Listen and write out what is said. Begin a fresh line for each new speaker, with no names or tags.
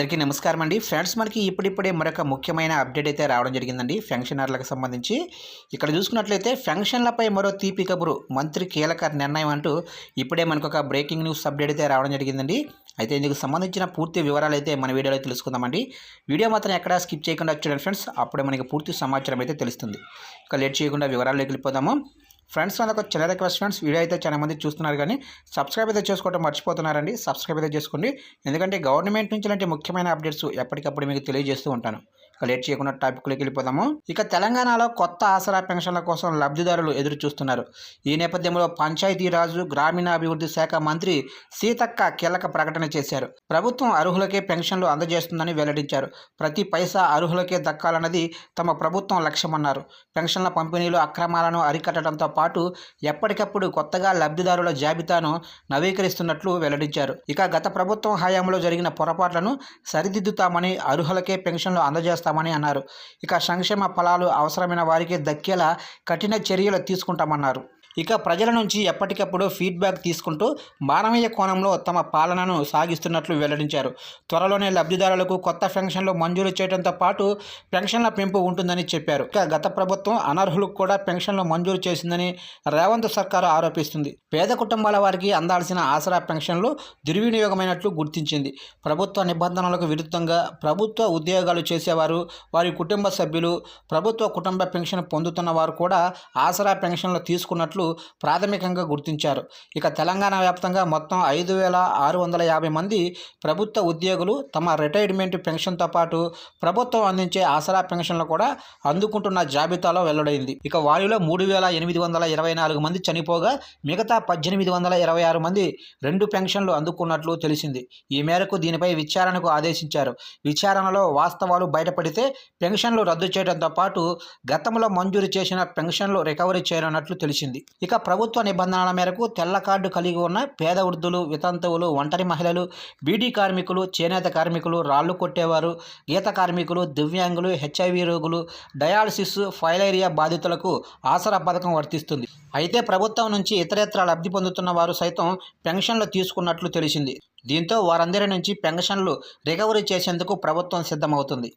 అందరికీ నమస్కారం అండి ఫ్రెండ్స్. మనకి ఇప్పుడిప్పుడే మరొక ముఖ్యమైన అప్డేట్ అయితే రావడం జరిగిందండి పెన్షనర్లకు సంబంధించి. ఇక్కడ చూసుకున్నట్లయితే పెన్షన్లపై మరో తీపి కబురు, మంత్రి కీలక నిర్ణయం అంటూ ఇప్పుడే మనకు ఒక బ్రేకింగ్ న్యూస్ అప్డేట్ అయితే రావడం జరిగిందండి. అయితే ఇందుకు సంబంధించిన పూర్తి వివరాలు అయితే మన వీడియోలో తెలుసుకుందామండి. వీడియో మాత్రం ఎక్కడా స్కిప్ చేయకుండా చూడండి ఫ్రెండ్స్, అప్పుడే మనకి పూర్తి సమాచారం అయితే తెలుస్తుంది. ఇక లేట్ చేయకుండా వివరాల్లోకి వెళ్ళిపోదాము. ఫ్రెండ్స్, ఒక చిన్న రిక్వెస్ట్ ఫ్రెండ్స్, వీడియో అయితే చాలా మంది చూస్తున్నారు కానీ సబ్స్క్రైబ్ అయితే చేసుకోవడం మర్చిపోతున్నారండి. సబ్స్క్రైబ్ అయితే చేసుకోండి, ఎందుకంటే గవర్నమెంట్ నుంచి ఇలాంటి ముఖ్యమైన అప్డేట్స్ ఎప్పటికప్పుడు మీకు తెలియజేస్తూ ఉంటాను. ఇక లేట్ చేయకుండా టాపిక్లోకి వెళ్ళిపోదాము. ఇక తెలంగాణలో కొత్త ఆసరా పెన్షన్ల కోసం లబ్ధిదారులు ఎదురు చూస్తున్నారు. ఈ నేపథ్యంలో పంచాయతీరాజు గ్రామీణాభివృద్ధి శాఖ మంత్రి సీతక్క కీలక ప్రకటన చేశారు. ప్రభుత్వం అర్హులకే పెన్షన్లు అందజేస్తుందని వెల్లడించారు. ప్రతి పైసా అర్హులకే దక్కాలన్నది తమ ప్రభుత్వం లక్ష్యమన్నారు. పెన్షన్ల పంపిణీలో అక్రమాలను అరికట్టడంతో పాటు ఎప్పటికప్పుడు కొత్తగా లబ్ధిదారుల జాబితాను నవీకరిస్తున్నట్లు వెల్లడించారు. ఇక గత ప్రభుత్వం హయాంలో జరిగిన పొరపాట్లను సరిదిద్దుతామని, అర్హులకే పెన్షన్లు అందజేస్తామని అన్నారు. ఇక సంక్షేమ ఫలాలు అవసరమైన వారికి దక్కేలా కఠిన చర్యలు తీసుకుంటామన్నారు. ఇక ప్రజల నుంచి ఎప్పటికప్పుడు ఫీడ్బ్యాక్ తీసుకుంటూ మానవీయ కోణంలో తమ పాలనను సాగిస్తున్నట్లు వెల్లడించారు. త్వరలోనే లబ్ధిదారులకు కొత్త పెన్షన్లు మంజూరు చేయడంతో పాటు పెన్షన్ల పెంపు ఉంటుందని చెప్పారు. ఇక గత ప్రభుత్వం అనర్హులకు కూడా పెన్షన్లు మంజూరు చేసిందని రేవంత్ సర్కారు ఆరోపిస్తుంది. పేద కుటుంబాల వారికి అందాల్సిన ఆసరా పెన్షన్లు దుర్వినియోగమైనట్లు గుర్తించింది. ప్రభుత్వ నిబంధనలకు విరుద్ధంగా ప్రభుత్వ ఉద్యోగాలు చేసేవారు, వారి కుటుంబ సభ్యులు, ప్రభుత్వ కుటుంబ పెన్షన్ పొందుతున్న వారు కూడా ఆసరా పెన్షన్లు తీసుకున్నట్లు ప్రాథమికంగా గుర్తించారు. ఇక తెలంగాణ వ్యాప్తంగా మొత్తం 5,650 మంది ప్రభుత్వ ఉద్యోగులు తమ రిటైర్మెంట్ పెన్షన్తో పాటు ప్రభుత్వం అందించే ఆసరా పెన్షన్లు కూడా అందుకుంటున్న జాబితాలో వెల్లడైంది. ఇక వారిలో 3,824 మంది చనిపోగా మిగతా 1,826 మంది 2 పెన్షన్లు అందుకున్నట్లు తెలిసింది. ఈ మేరకు దీనిపై విచారణకు ఆదేశించారు. విచారణలో వాస్తవాలు బయటపడితే పెన్షన్లు రద్దు చేయడంతో పాటు గతంలో మంజూరు చేసిన పెన్షన్లు రికవరీ చేయనున్నట్లు తెలిసింది. ఇక ప్రభుత్వ నిబంధనల మేరకు తెల్ల కార్డు కలిగి ఉన్న పేద వృద్ధులు, వితంతువులు, ఒంటరి మహిళలు, బీడీ కార్మికులు, చేనేత కార్మికులు, రాళ్లు కొట్టేవారు, గీత కార్మికులు, దివ్యాంగులు, హెచ్ఐవి రోగులు, డయాలసిస్, ఫైలేరియా బాధితులకు ఆసరా పథకం వర్తిస్తుంది. అయితే ప్రభుత్వం నుంచి ఇతరేతర లబ్ధి పొందుతున్న వారు సైతం పెన్షన్లు తీసుకున్నట్లు తెలిసింది. దీంతో వారందరి నుంచి పెన్షన్లు రికవరీ చేసేందుకు ప్రభుత్వం సిద్ధమవుతుంది.